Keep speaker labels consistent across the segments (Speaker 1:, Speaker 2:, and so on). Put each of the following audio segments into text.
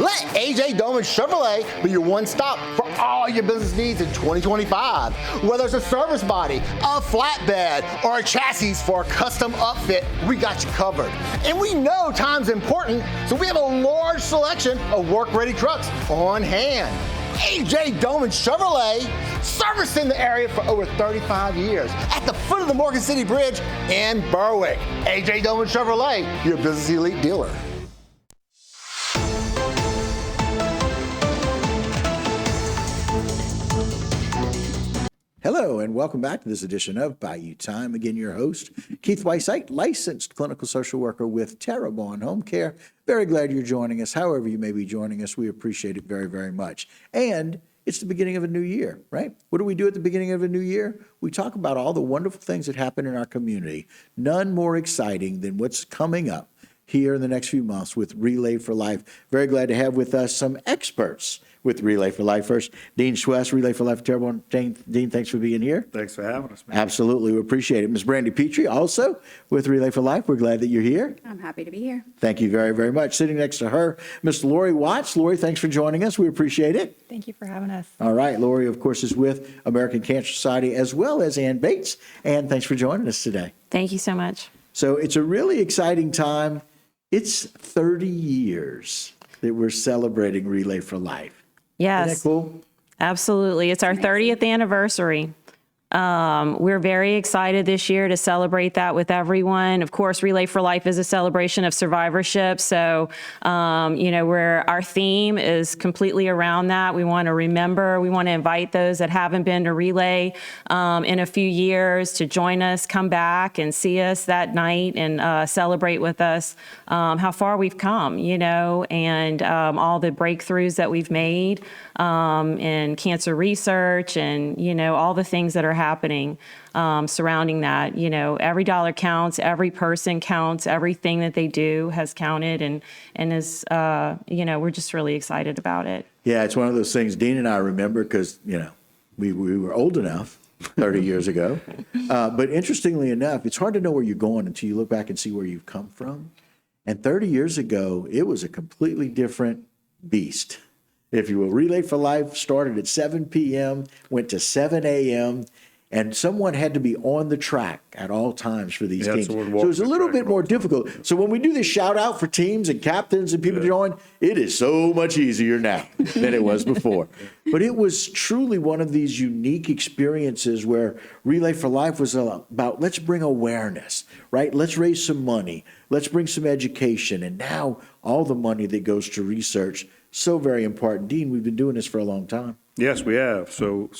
Speaker 1: Let AJ Doman Chevrolet be your one stop for all your business needs in 2025. Whether it's a service body, a flatbed, or a chassis for a custom upfit, we got you covered. And we know time's important, so we have a large selection of work-ready trucks on hand. AJ Doman Chevrolet, servicing the area for over 35 years at the foot of the Morgan City Bridge in Berwick. AJ Doman Chevrolet, your business elite dealer.
Speaker 2: Hello and welcome back to this edition of Bayou Time. Again, your host, Keith Weissite, licensed clinical social worker with Terrebonne Home Care. Very glad you're joining us. However you may be joining us, we appreciate it very, very much. And it's the beginning of a new year, right? What do we do at the beginning of a new year? We talk about all the wonderful things that happen in our community. None more exciting than what's coming up here in the next few months with Relay for Life. Very glad to have with us some experts with Relay for Life. First, Dean Schwess, Relay for Life, Terrebonne. Dean, thanks for being here.
Speaker 3: Thanks for having us, man.
Speaker 2: Absolutely, we appreciate it. Ms. Brandy Petrie, also with Relay for Life. We're glad that you're here.
Speaker 4: I'm happy to be here.
Speaker 2: Thank you very, very much. Sitting next to her, Ms. Lori Watts. Lori, thanks for joining us. We appreciate it.
Speaker 5: Thank you for having us.
Speaker 2: All right, Lori, of course, is with American Cancer Society, as well as Ann Bates. Ann, thanks for joining us today.
Speaker 5: Thank you so much.
Speaker 2: So it's a really exciting time. It's 30 years that we're celebrating Relay for Life.
Speaker 5: Yes,
Speaker 2: Isn't that cool?
Speaker 5: absolutely. It's our 30th anniversary. We're very excited this year to celebrate that with everyone. Of course, Relay for Life is a celebration of survivorship. So, our theme is completely around that. We want to remember, we want to invite those that haven't been to Relay in a few years to join us, come back and see us that night and celebrate with us how far we've come, and all the breakthroughs that we've made in cancer research and, all the things that are happening surrounding that. Every dollar counts, every person counts, everything that they do has counted, and is, we're just really excited about it.
Speaker 2: Yeah, it's one of those things Dean and I remember because, we were old enough 30 years ago. But interestingly enough, it's hard to know where you're going until you look back and see where you've come from. And 30 years ago, it was a completely different beast. If you will, Relay for Life started at 7 p.m., went to 7 a.m., and someone had to be on the track at all times for these teams. So it was a little bit more difficult. So when we do this shout out for teams and captains and people to join, it is so much easier now than it was before. But it was truly one of these unique experiences where Relay for Life was about, let's bring awareness, right? Let's raise some money. Let's bring some education. And now all the money that goes to research, so very important. Dean, we've been doing this for a long time.
Speaker 3: Yes, we have. So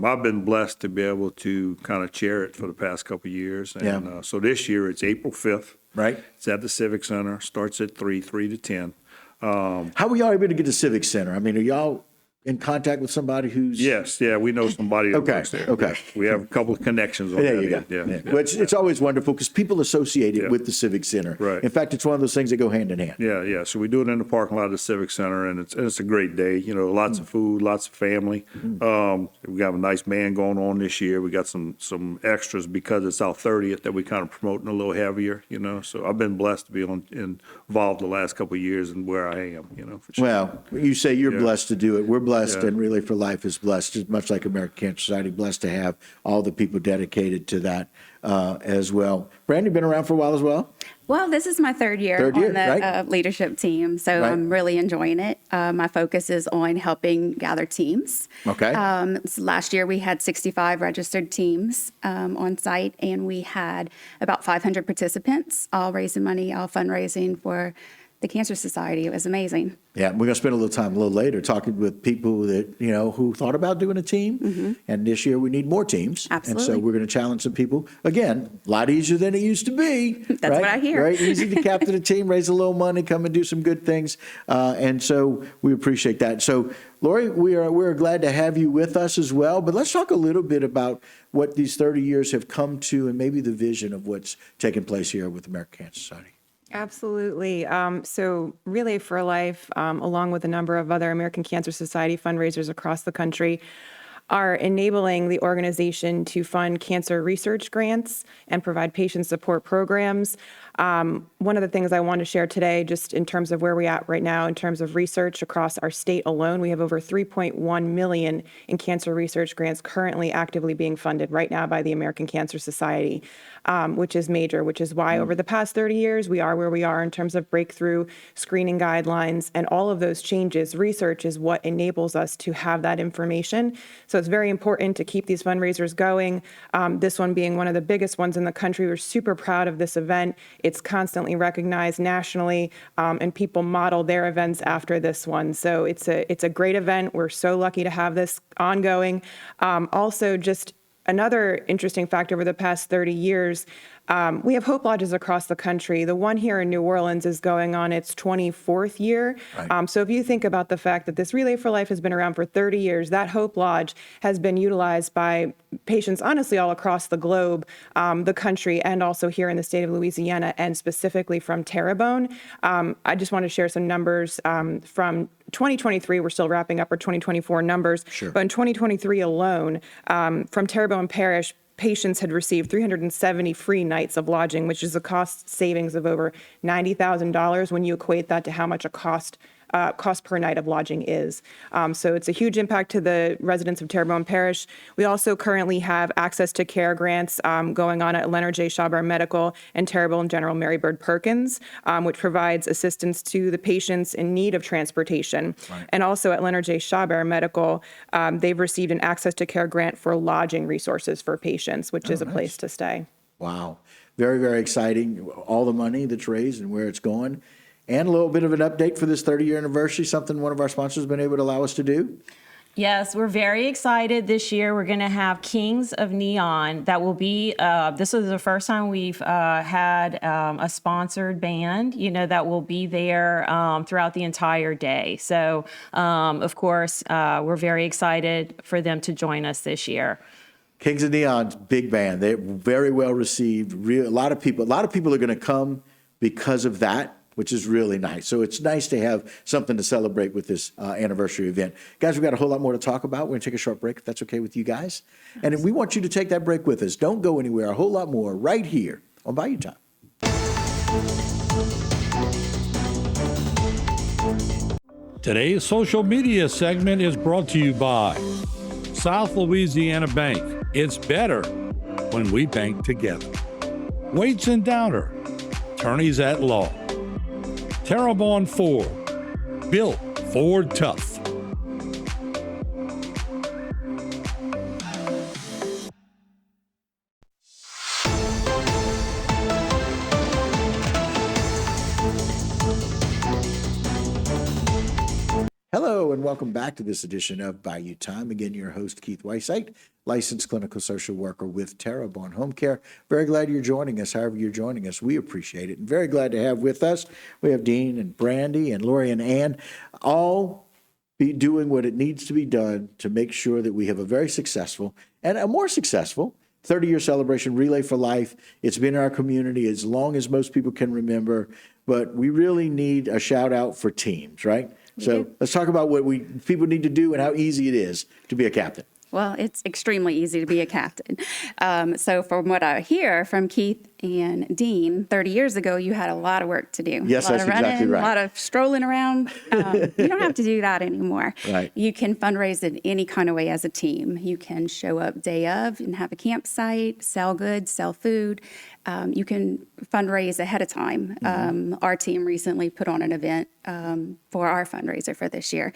Speaker 3: I've been blessed to be able to kind of chair it for the past couple of years. And so this year it's April 5th.
Speaker 2: Right.
Speaker 3: It's at the Civic Center. Starts at 3 to 10.
Speaker 2: How were y'all able to get to Civic Center? I mean, are y'all in contact with somebody who's...
Speaker 3: Yes, we know somebody that works there.
Speaker 2: Okay.
Speaker 3: We have a couple of connections on
Speaker 2: There
Speaker 3: that
Speaker 2: you go.
Speaker 3: end. Yeah.
Speaker 2: But it's always wonderful because people associate it with the Civic Center.
Speaker 3: Right.
Speaker 2: In fact, it's one of those things that go hand in hand.
Speaker 3: Yeah. So we do it in the parking lot of the Civic Center, and it's a great day. Lots of food, lots of family. We got a nice band going on this year. We got some extras because it's our 30th that we kind of promoting a little heavier. So I've been blessed to be involved the last couple of years and where I am. For sure.
Speaker 2: Well, you say you're blessed to do it. We're blessed, and Relay for Life is blessed, just much like American Cancer Society, blessed to have all the people dedicated to that as well. Brandy, been around for a while as well?
Speaker 4: Well, this is my third year on the leadership team, so I'm really enjoying it. My focus is on helping gather teams.
Speaker 2: Okay.
Speaker 4: So last year we had 65 registered teams on site, and we had about 500 participants, all raising money, all fundraising for the Cancer Society. It was amazing.
Speaker 2: Yeah, we're going to spend a little time a little later talking with people that, who thought about doing a team. Mm-hmm. And this year we need more teams.
Speaker 4: Absolutely.
Speaker 2: And so we're going to challenge some people. Again, a lot easier than it used to be.
Speaker 4: That's what I hear.
Speaker 2: Right? Easy to captain a team, raise a little money, come and do some good things. And so we appreciate that. So, Lori, we're glad to have you with us as well. But let's talk a little bit about what these 30 years have come to and maybe the vision of what's taking place here with American Cancer Society.
Speaker 6: Absolutely. So Relay for Life, along with a number of other American Cancer Society fundraisers across the country, are enabling the organization to fund cancer research grants and provide patient support programs. One of the things I want to share today, just in terms of where we're at right now, in terms of research across our state alone, we have over $3.1 million in cancer research grants currently actively being funded right now by the American Cancer Society, which is major, which is why over the past 30 years, we are where we are in terms of breakthrough screening guidelines and all of those changes. Research is what enables us to have that information. So it's very important to keep these fundraisers going. This one being one of the biggest ones in the country. We're super proud of this event. It's constantly recognized nationally, and people model their events after this one. So it's a great event. We're so lucky to have this ongoing. Also, just another interesting fact over the past 30 years, we have Hope Lodges across the country. The one here in New Orleans is going on its 24th year.
Speaker 2: Right.
Speaker 6: So if you think about the fact that this Relay for Life has been around for 30 years, that Hope Lodge has been utilized by patients, honestly, all across the globe, the country, and also here in the state of Louisiana, and specifically from Terrebonne. I just want to share some numbers from 2023. We're still wrapping up our 2024 numbers.
Speaker 2: Sure.
Speaker 6: But in 2023 alone, from Terrebonne Parish, patients had received 370 free nights of lodging, which is a cost savings of over $90,000 when you equate that to how much a cost per night of lodging is. So it's a huge impact to the residents of Terrebonne Parish. We also currently have access to care grants going on at Leonard J. Chabert Medical and Terrebonne General Mary Bird Perkins, which provides assistance to the patients in need of transportation.
Speaker 2: Right.
Speaker 6: And also at Leonard J. Chabert Medical, they've received an access to care grant for lodging resources for patients, which is a place to stay.
Speaker 2: Wow. Very, very exciting. All the money that's raised and where it's going. And a little bit of an update for this 30-year anniversary, something one of our sponsors has been able to allow us to do.
Speaker 5: Yes, we're very excited this year. We're going to have Kings of Neon. That will be, this is the first time we've had a sponsored band, that will be there throughout the entire day. So, of course, we're very excited for them to join us this year.
Speaker 2: Kings of Neon's big band. They're very well received. A lot of people are going to come because of that, which is really nice. So it's nice to have something to celebrate with this anniversary event. Guys, we've got a whole lot more to talk about. We're going to take a short break, if that's okay with you guys. And we want you to take that break with us. Don't go anywhere. A whole lot more right here on Bayou Time.
Speaker 7: Today's social media segment is brought to you by South Louisiana Bank. It's better when we bank together. Waits and Downer, attorneys at law. Terrebonne Ford, built Ford tough.
Speaker 2: Hello, and welcome back to this edition of Bayou Time. Again, your host, Keith Weissite, licensed clinical social worker with Terrebonne Home Care. Very glad you're joining us, however you're joining us. We appreciate it. And very glad to have with us, we have Dean and Brandy and Lori and Ann, all be doing what it needs to be done to make sure that we have a very successful and a more successful 30-year celebration, Relay for Life. It's been in our community as long as most people can remember, but we really need a shout out for teams, right? So let's talk about what people need to do and how easy it is to be a captain.
Speaker 4: Well, it's extremely easy to be a captain. So from what I hear from Keith and Dean, 30 years ago, you had a lot of work to do.
Speaker 2: Yes,
Speaker 4: a lot
Speaker 2: that's
Speaker 4: of running,
Speaker 2: exactly right.
Speaker 4: A lot of strolling around. You don't have to do that anymore.
Speaker 2: Right.
Speaker 4: You can fundraise in any kind of way as a team. You can show up day of and have a campsite, sell goods, sell food. You can fundraise ahead of time. Our team recently put on an event for our fundraiser for this year.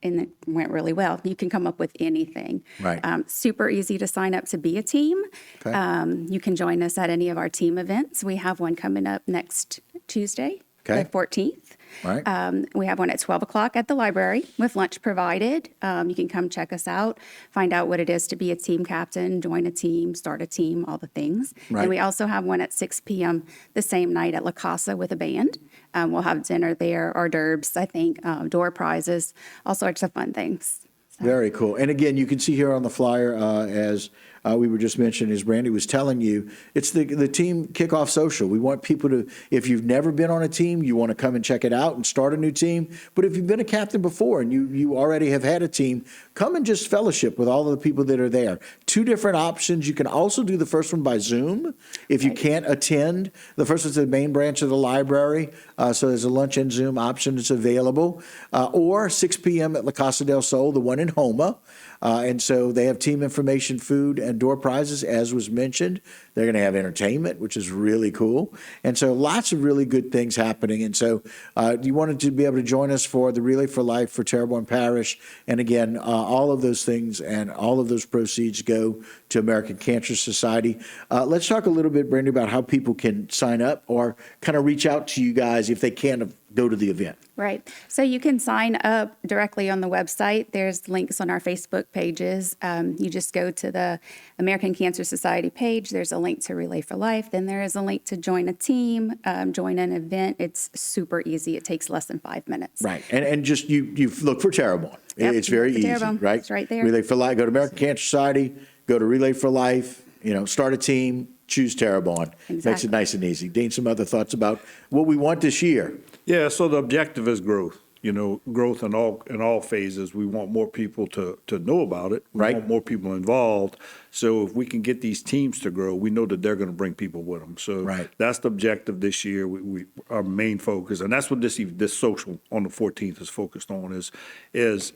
Speaker 4: And it went really well. You can come up with anything.
Speaker 2: Right.
Speaker 4: Super easy to sign up to be a team.
Speaker 2: Okay.
Speaker 4: You can join us at any of our team events. We have one coming up next Tuesday,
Speaker 2: Okay.
Speaker 4: the 14th.
Speaker 2: Right.
Speaker 4: We have one at 12 o'clock at the library with lunch provided. You can come check us out, find out what it is to be a team captain, join a team, start a team, all the things.
Speaker 2: Right.
Speaker 4: And we also have one at 6 p.m. the same night at La Casa with a band. We'll have dinner there, hors d'oeuvres, I think, door prizes, all sorts of fun things.
Speaker 2: Very cool. And again, you can see here on the flyer as we were just mentioning, as Brandy was telling you, it's the team kickoff social. We want people to, if you've never been on a team, you want to come and check it out and start a new team. But if you've been a captain before and you already have had a team, come and just fellowship with all of the people that are there. 2 different options. You can also do the first one by Zoom if you can't attend. The first one's the main branch of the library, so there's a lunch and Zoom option that's available. Or 6 p.m. at La Casa del Sol, the one in Houma. And so they have team information, food, and door prizes, as was mentioned. They're going to have entertainment, which is really cool. And so lots of really good things happening. And so you wanted to be able to join us for the Relay for Life for Terrebonne Parish. And again, all of those things and all of those proceeds go to American Cancer Society. Let's talk a little bit, Brandy, about how people can sign up or kind of reach out to you guys if they can't go to the event.
Speaker 4: Right. So you can sign up directly on the website. There's links on our Facebook pages. You just go to the American Cancer Society page. There's a link to Relay for Life. Then there is a link to join a team, join an event. It's super easy. It takes less than 5 minutes.
Speaker 2: Right. And just you look for Terrebonne.
Speaker 4: Yep,
Speaker 2: It's very
Speaker 4: look for
Speaker 2: easy,
Speaker 4: Terrebonne.
Speaker 2: right?
Speaker 4: It's right there.
Speaker 2: Relay for Life. Go to American Cancer Society. Go to Relay for Life. Start a team. Choose Terrebonne. Makes
Speaker 4: Exactly.
Speaker 2: it nice and easy. Dean, some other thoughts about what we want this year?
Speaker 3: Yeah, so the objective is growth. Growth in all phases. We want more people to know about it. We
Speaker 2: Right.
Speaker 3: want more people involved. So if we can get these teams to grow, we know that they're going to bring people with them. So
Speaker 2: Right.
Speaker 3: that's the objective this year. We our main focus, and that's what this social on the 14th is focused on. Is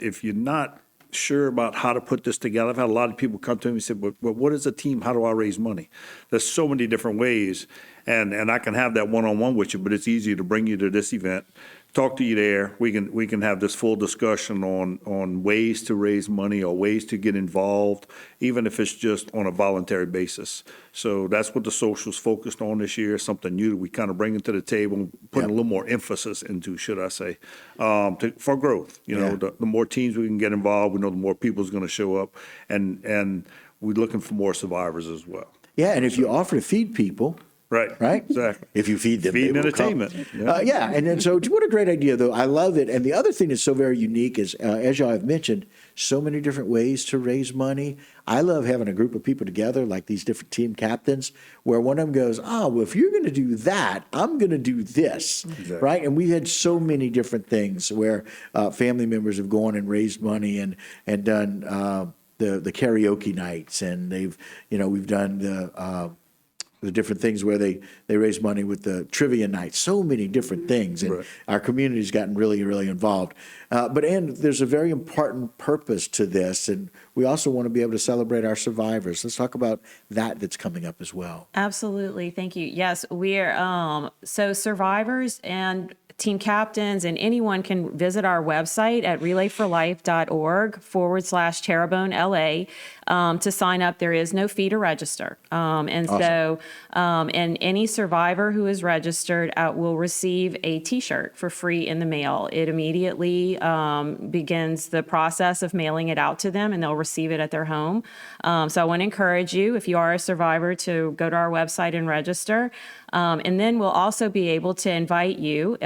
Speaker 3: if you're not sure about how to put this together, I've had a lot of people come to me and say, "But what is a team? How do I raise money?" There's so many different ways, and I can have that one-on-one with you, but it's easier to bring you to this event. Talk to you there. We can have this full discussion on ways to raise money or ways to get involved, even if it's just on a voluntary basis. So that's what the social's focused on this year, something new that we kind of bring into the table, putting a little more emphasis into, should I say, for growth. The more teams we can get involved, we know the more people's going to show up, and we're looking for more survivors as well.
Speaker 2: Yeah, and if you offer to feed people, right?
Speaker 3: Exactly.
Speaker 2: If you feed them,
Speaker 3: Feed
Speaker 2: they will come.
Speaker 3: entertainment.
Speaker 2: Yeah, and then so what a great idea, though. I love it. And the other thing that's so very unique is, as y'all have mentioned, so many different ways to raise money. I love having a group of people together, like these different team captains, where one of them goes, well, if you're going to do that, I'm going to do this, right? And we had so many different things where family members have gone and raised money and done the karaoke nights, and we've done the different things where they raise money with the trivia nights, so many different things. And our community's gotten really, really involved. And there's a very important purpose to this. And we also want to be able to celebrate our survivors. Let's talk about that's coming up as well.
Speaker 5: Absolutely. Thank you. Yes, we're so survivors and team captains and anyone can visit our website at relayforlife.org/Terrebonne LA to sign up. There is no fee to register. And any survivor who is registered will receive a T-shirt for free in the mail. It immediately begins the process of mailing it out to them, and they'll receive it at their home. So I want to encourage you, if you are a survivor, to go to our website and register. And then we'll also be able to invite you,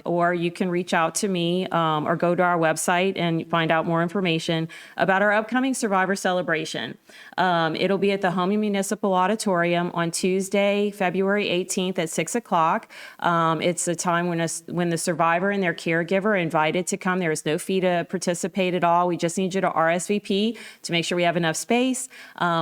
Speaker 5: or you can reach out to me or go to our website and find out more information about our upcoming Survivor Celebration. It'll be at the Houma Municipal Auditorium on Tuesday, February 18th at 6 o'clock. It's a time when the survivor and their caregiver are invited to come. There is no fee to participate at all. We just need you to RSVP to make sure we have enough space,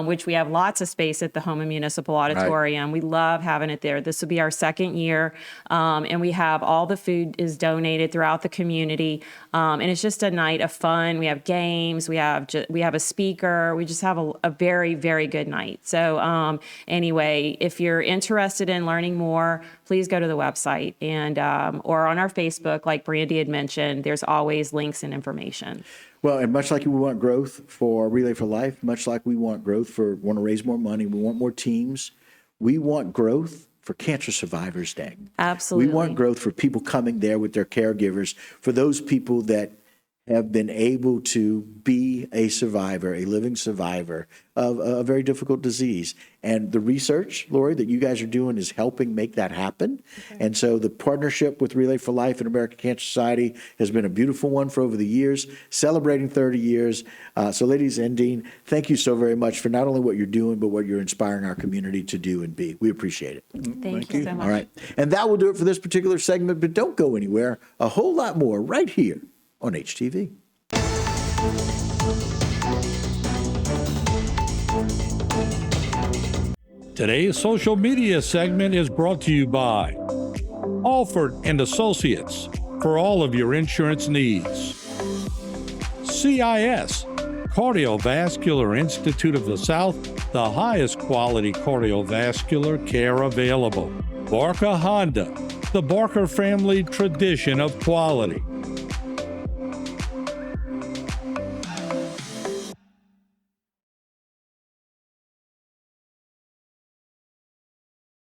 Speaker 5: which we have lots of space at the Houma Municipal Auditorium. Right. We love having it there. This will be our second year, and we have all the food is donated throughout the community, and it's just a night of fun. We have games, we have a speaker. We just have a very, very good night. So anyway, if you're interested in learning more, please go to the website and or on our Facebook, like Brandy had mentioned. There's always links and information.
Speaker 2: Well, and much like we want growth for Relay for Life, much like we want growth want to raise more money, we want more teams, we want growth for Cancer Survivors Day.
Speaker 5: Absolutely.
Speaker 2: We want growth for people coming there with their caregivers, for those people that have been able to be a survivor, a living survivor of a very difficult disease. And the research, Lori, that you guys are doing is helping make that happen. Okay. And so the partnership with Relay for Life and American Cancer Society has been a beautiful one for over the years, celebrating 30 years. So ladies and Dean, thank you so very much for not only what you're doing, but what you're inspiring our community to do and be. We appreciate it.
Speaker 5: Thank you so much.
Speaker 2: All right. And that will do it for this particular segment, but don't go anywhere. A whole lot more right here on HTV.
Speaker 7: Today's social media segment is brought to you by Alford and Associates for all of your insurance needs. CIS, Cardiovascular Institute of the South, the highest quality cardiovascular care available. Barker Honda, the Barker family tradition of quality.